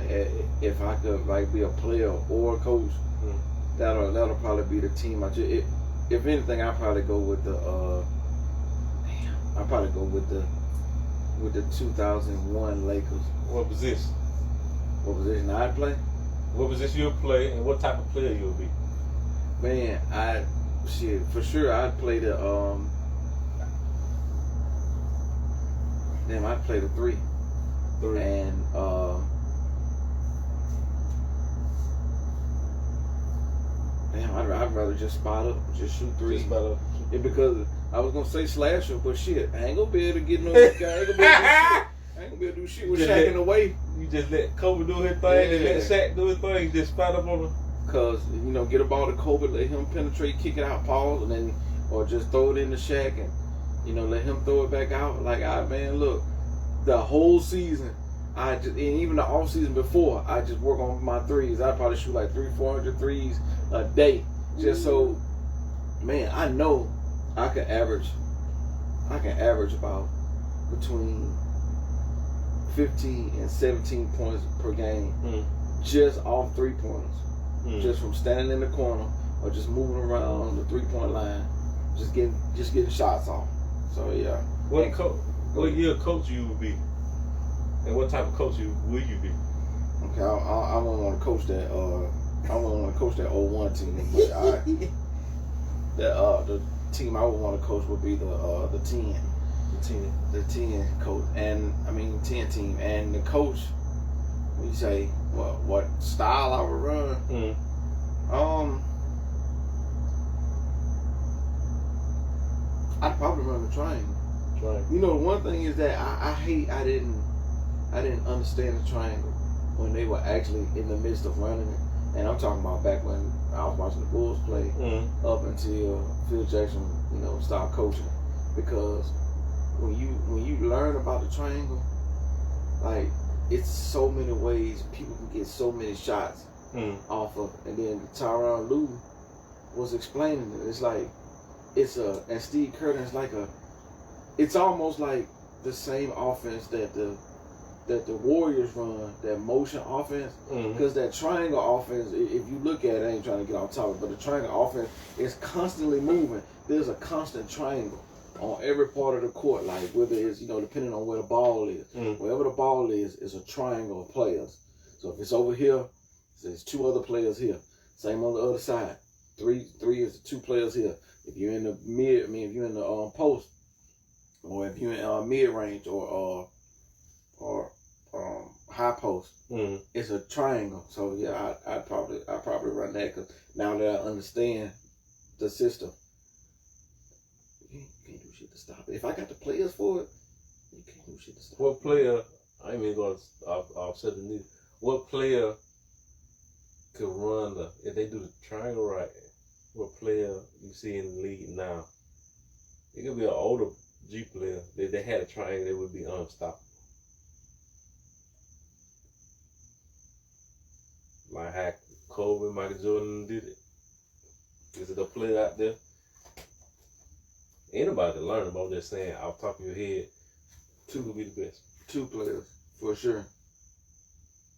could like be a player or a coach, that'll probably be the team. If anything, I'd probably go with the with the 2001 Lakers. What position? What position I'd play? What position you'll play, and what type of player you'll be? Man, for sure I'd play the I'd play the three. And I'd rather just spot up, just shoot three. Just spot up. Yeah, because I was gonna say slasher, but shit, I ain't gonna be able to get no guy. I ain't gonna be able to do shit with Shaq in the way. You just let Kobe do his thing and let Shaq do his thing. Just spot up on him. Cause get a ball to Kobe, let him penetrate, kick it out, pause, and then or just throw it in the Shaq and let him throw it back out. Like man, look, the whole season. And even the off season before, I just work on my threes. I probably shoot like 300-400 threes a day, just so, man, I know I can average about between 15 and 17 points per game, just off 3-pointers, just from standing in the corner or just moving around the 3-point line, just getting shots off. So yeah. What year coach you would be? And what type of coach will you be? Okay, I won't want to coach that. I won't want to coach that 01 team. But the team I would want to coach would be the 10. The 10 coach, and I mean 10 team, and the coach. When you say what style I would run, I'd probably run the triangle. You know, one thing is that I didn't understand the triangle when they were actually in the midst of running it, and I'm talking about back when I was watching the Bulls play up until Phil Jackson, stopped coaching, because when you learn about the triangle, like, it's so many ways people can get so many shots off of it. And then Tyronn Lue was explaining it. It's like and Steve Kerr is like it's almost like the same offense that the Warriors run, that motion offense, because that triangle offense, if you look at it, I ain't trying to get on top of it, but the triangle offense is constantly moving. There's a constant triangle on every part of the court, like whether it's, depending on where the ball is. Wherever the ball is a triangle of players. So if it's over here, there's 2 other players here. Same on the other side. Three is 2 players here. If you're in the if you're in the post, or if you're in mid range or high post, it's a triangle. So yeah, I'd probably run that, because now that I understand the system. You can't do shit to stop it. If I got the players for it, you can't do shit to stop it. What player, I ain't even going to offset the need. What player could run if they do the triangle right, what player you see in the league now? It could be an older G player. If they had a triangle, they would be unstoppable. Like how Kobe and Michael Jordan did it. Is it a player out there? Anybody to learn about, just saying off the top of your head, 2 would be the best. 2 players, for sure.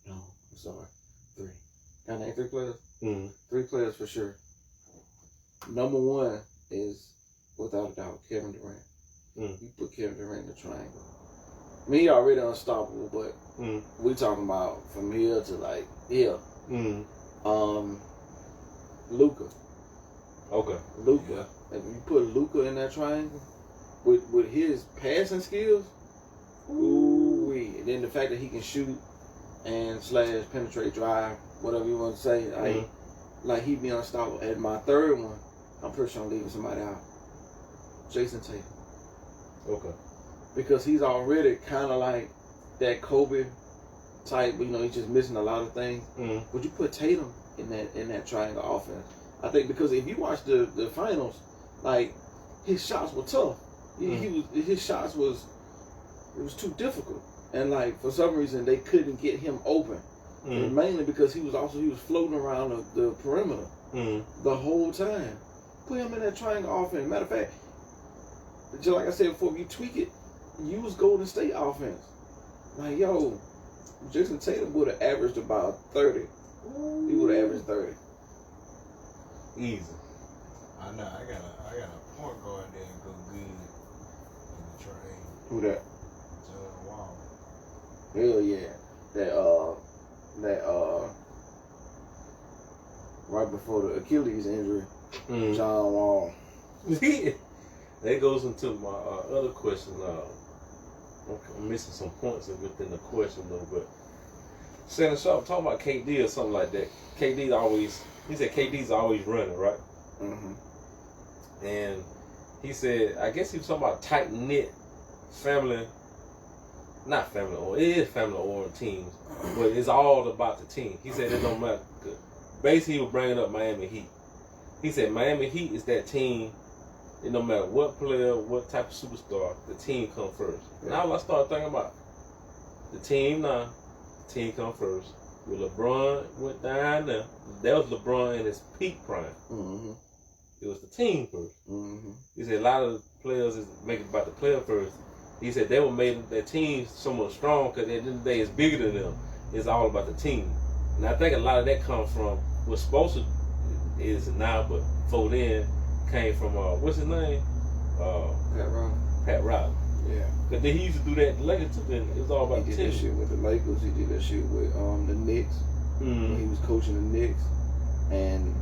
No, I'm sorry. 3. Can I name 3 players? 3 players for sure. Number 1 is, without a doubt, Kevin Durant. You put Kevin Durant in the triangle. I mean, he already unstoppable, but we talking about from here to like here. Luka. Okay. Luka. Yeah. If you put Luka in that triangle with his passing skills, ooh-wee. And then the fact that he can shoot and / penetrate, drive, whatever you want to say, like he'd be unstoppable. And my 3rd one, I'm pretty sure I'm leaving somebody out. Jason Tatum. Okay. Because he's already kind of like that Kobe type, he's just missing a lot of things. But you put Tatum in that triangle offense, I think, because if you watch the finals, like, his shots were tough. His shots was too difficult, and like for some reason they couldn't get him open, and mainly because he was floating around the perimeter the whole time. Put him in that triangle offense. Matter of fact, just like I said before, if you tweak it, use Golden State offense. Like, Jason Tatum would have averaged about 30. He would have averaged 30. Easy. I know. I got a point guard there and go good in the train. Who that? John Wall. Hell yeah. That right before the Achilles injury, John Wall. That goes into my other question. I'm missing some points within the question though, but Shannon Sharp talking about KD or something like that. He said KD's always running, right? And he said, I guess he was talking about tight-knit family, not family or it is family-oriented teams, but it's all about the team. He said it don't matter. Basically, he was bringing up Miami Heat. He said Miami Heat is that team. It no matter what player, what type of superstar, the team come first. Yeah. Now I started thinking about the team now. The team come first. When LeBron went down there, that was LeBron in his peak prime. It was the team first. He said a lot of the players make it about the player first. He said they were made their team so much strong because at the end of the day it's bigger than them. It's all about the team. And I think a lot of that comes from what Spoelstra is now, but before then came from what's his name? Pat Riley. Yeah. Because then he used to do that at the Lakers too. Then it was all about the team. He did that shit with the Lakers. He did that shit with the Knicks. When he was coaching the Knicks, and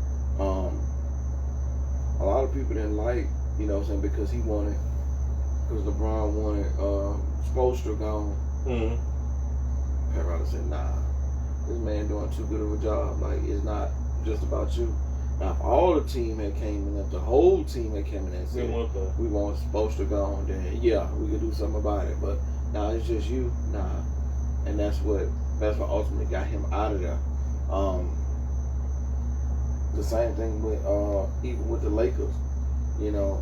a lot of people didn't like, you know what I'm saying, because LeBron wanted Spoelstra gone. Mm-hmm. Everybody said, nah, this man doing too good of a job. Like, it's not just about you. Now, if all the team had came in, if the whole team had came in and said, we want Spoelstra gone, then yeah, we could do something about it. But now it's just you, nah. And that's what ultimately got him out of there. The same thing with even with the Lakers. You know,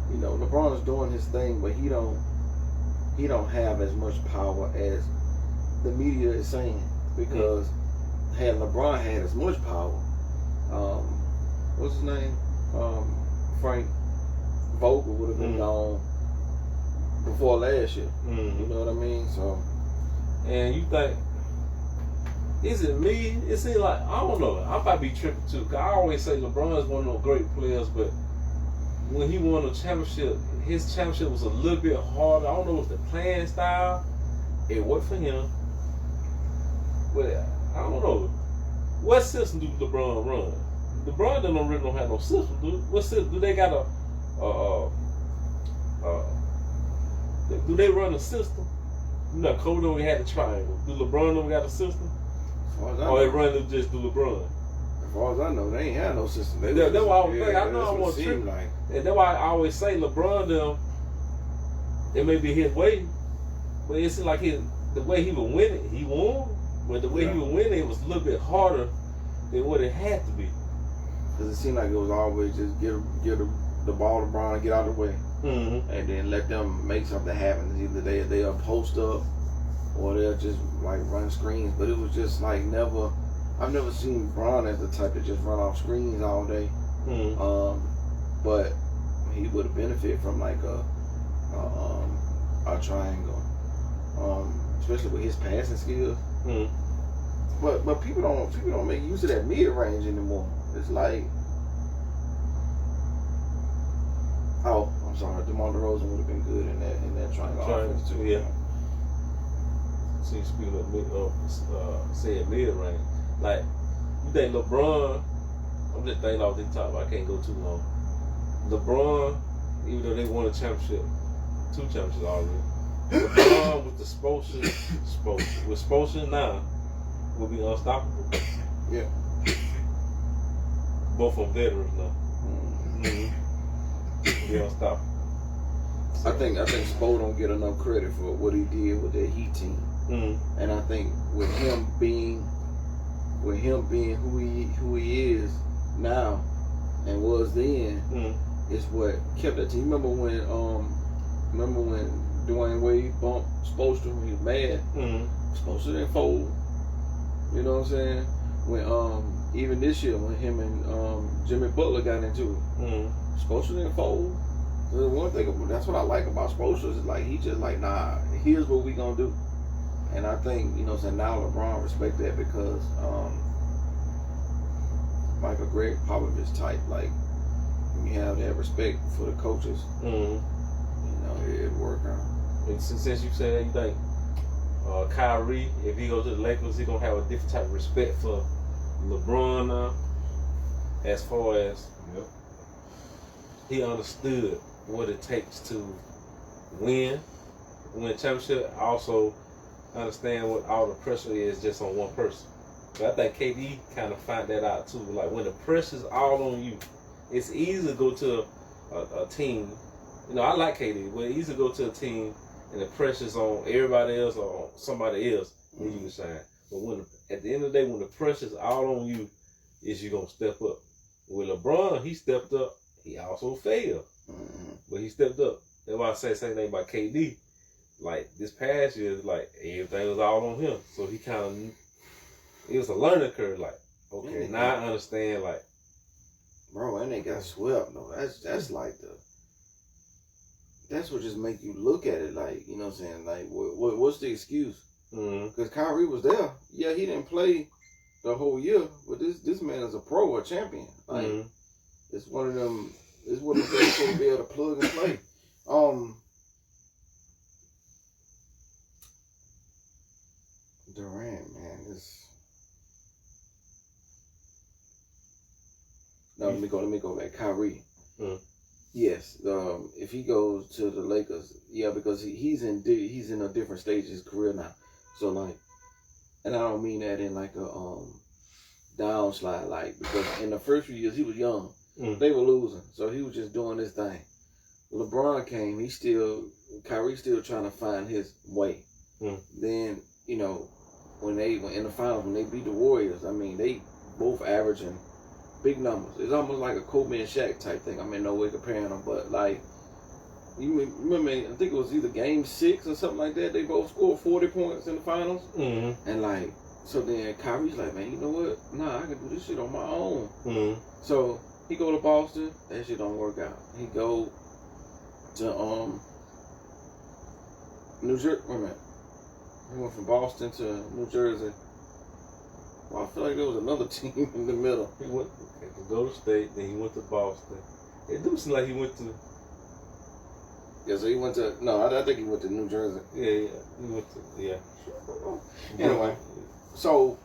LeBron's doing his thing, but he don't have as much power as the media is saying. Because had LeBron had as much power, what's his name? Frank Vogel would have been gone before last year. You know what I mean? So, and you think, is it me? It seems like, I don't know. I might be tripping too. Cause I always say LeBron's one of those great players, but when he won a championship, his championship was a little bit harder. I don't know if the playing style, it worked for him. But I don't know. What system do LeBron run? LeBron don't really have no system. What system do they got do they run a system? You know, Kobe only had a triangle. Do LeBron only got a system? Or they run it just do LeBron? As far as I know, they ain't had no system. That's why I was thinking. I know I want to trip. Like. And that's why I always say LeBron them, it may be his way, but it seemed like the way he was winning, he won. But the way he was winning, it was a little bit harder than what it had to be. Because it seemed like it was always just get the ball to Bron and get out of the way. Mm-hmm. And then let them make something happen. Either they'll post up or they'll just like run screens. But it was just like I've never seen Bron as the type to just run off screens all day. Mm-hmm. But he would have benefited from like a triangle, especially with his passing skills. Mm-hmm. But people don't make use of that mid range anymore. It's like, oh, I'm sorry, DeMar DeRozan would have been good in that triangle offense too. Yeah. See, speaking of saying mid range, like you think LeBron? I'm just thinking off the top. I can't go too long. LeBron, even though they won a championship, 2 championships already. LeBron with the Spoelstra now will be unstoppable. Yeah. Both of them veterans now. Mm-hmm. Be unstoppable. I think Spo don't get enough credit for what he did with that Heat team. Mm-hmm. And I think with him being who he is now and was then, is what kept that team. Remember when Dwayne Wade bumped Spoelstra when he was mad? Spoelstra didn't fold. You know what I'm saying? When even this year when him and Jimmy Butler got into it, Spoelstra didn't fold. The one thing that's what I like about Spoelstra is like he just like, nah, here's what we gonna do. And I think, you know what I'm saying, now LeBron respect that because like a Greg Popovich type, like when you have that respect for the coaches, you know, it work out. And since you said that, you think Kyrie, if he goes to the Lakers, he gonna have a different type of respect for LeBron now, as far as he understood what it takes to win championship. Also understand what all the pressure is just on one person. But I think KD kind of find that out too. Like when the pressure's all on you, it's easy to go to a team. You know, I like KD, but it's easy to go to a team and the pressure's on everybody else or on somebody else, then you can shine. But when at the end of the day, when the pressure's all on you, is you gonna step up. With LeBron, he stepped up. He also failed, but he stepped up. That's why I say the same thing about KD. Like this past year, like everything was all on him. So he kind of, it was a learning curve. Like, okay, now I understand. Like, bro, and they got swept. No, that's like that's what just make you look at it. Like, you know what I'm saying? Like, what's the excuse? Because Kyrie was there. Yeah, he didn't play the whole year, but this man is a pro or champion. Like, it's one of them. It's one of them things supposed to be able to plug and play. Durant, man, No, let me go back. Kyrie. Mm. Yes. If he goes to the Lakers, yeah, because he's in a different stage of his career now. So like, and I don't mean that in like a downslide, like, because in the first few years he was young, they were losing, so he was just doing his thing. LeBron came, Kyrie's still trying to find his way. Then, you know, when they were in the finals, when they beat the Warriors, I mean, they both averaging big numbers. It's almost like a Kobe and Shaq type thing. I mean, no way comparing them, but like, you remember, I think it was either game 6 or something like that, they both scored 40 points in the finals. And like, so then Kyrie's like, man, you know what? Nah, I can do this shit on my own. So he go to Boston, that shit don't work out. He go to New Jersey. Wait a minute. He went from Boston to New Jersey. Well, I feel like there was another team in the middle. He went to Golden State, then he went to Boston. It do seem like he went to. Yeah, so he went to. No, I think he went to New Jersey. Yeah, he went to. Yeah. Anyway, so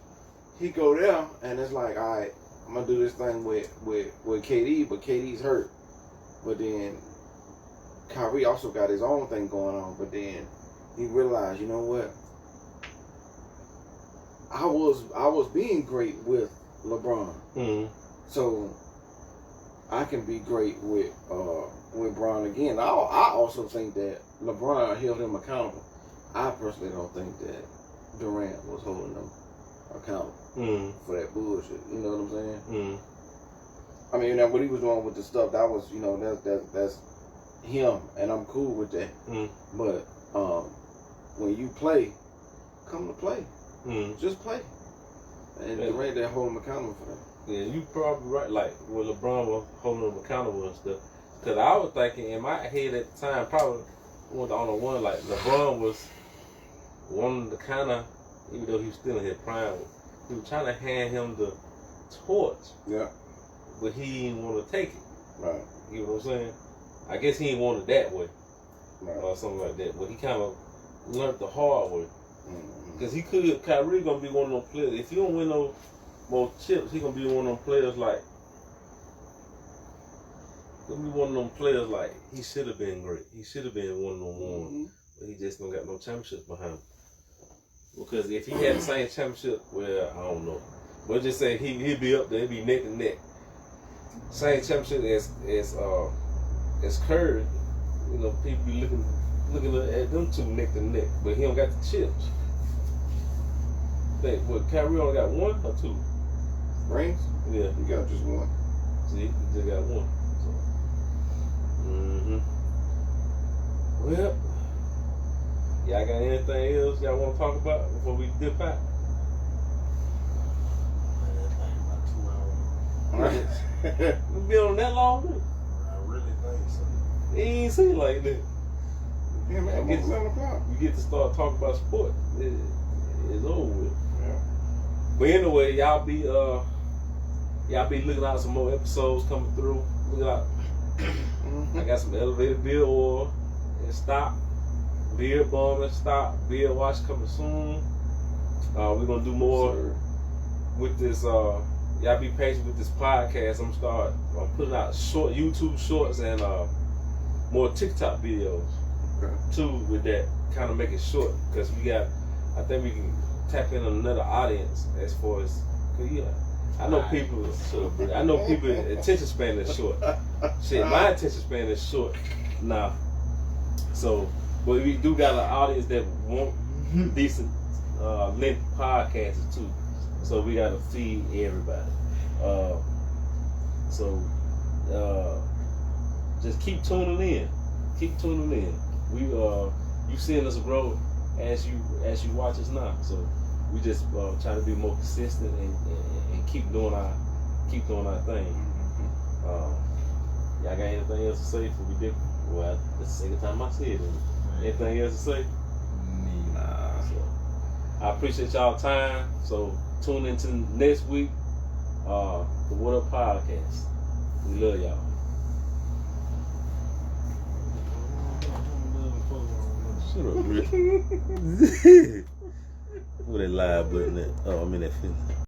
he go there, and it's like, all right, I'm gonna do this thing with KD, but KD's hurt. But then Kyrie also got his own thing going on. But then he realized, you know what? I was being great with LeBron, so I can be great with Bron again. I also think that LeBron held him accountable. I personally don't think that Durant was holding him accountable for that bullshit. You know what I'm saying? I mean, now what he was doing with the stuff, that was, you know, that's him, and I'm cool with that. But when you play, come to play. Just play. And Durant didn't hold him accountable for that. Yeah, you probably right. Like when LeBron was holding him accountable and stuff. Because I was thinking in my head at the time, probably was the only one. Like LeBron was one of the kind of, even though he was still in his prime, he was trying to hand him the torch. Yeah. But he didn't want to take it. Right. You know what I'm saying? I guess he didn't want it that way. Right. Or something like that. But he kind of learned the hard way. Because Kyrie gonna be one of those players. If he don't win no more chips, he gonna be one of them players like. Gonna be one of them players like he should have been great. He should have been one of them ones, but he just don't got no championships behind him. Because if he had the same championship, well, I don't know. But just say he'd be up there, he'd be neck and neck. Same championship as Curry. You know, people be looking at them two neck to neck, but he don't got the chips. Think what Kyrie only got 1 or 2 rings? Yeah, he got just 1. See, he just got 1. So. Well, y'all got anything else y'all want to talk about before we dip out? We been on that long? I really think so. It ain't seem like that. Yeah, man, it's 11 o'clock. You get to start talking about sport. It's over with. Yeah. But anyway, y'all be looking out some more episodes coming through. Look out. I got some elevated beard oil and stock, beard balm and stock, beard wash coming soon. We're gonna do more with this. Y'all be patient with this podcast. I'm putting out short YouTube shorts and more TikTok videos too. With that, kind of make it short because I think we can tap in another audience as far as, cause yeah, I know people attention span is short. Shit, my attention span is short now. So, but we do got an audience that want decent length podcasts too. So we gotta feed everybody. Just keep tuning in. Keep tuning in. We you seeing us grow as you watch us now. So we just try to be more consistent and keep doing our thing. Y'all got anything else to say before we dip? Well, that's the second time I said it. Anything else to say? Nah. So, I appreciate y'all time. So tune into next week. The What Up Podcast. We love y'all. Shut up, Rick. Where that live button at? Oh, I'm in that feeling.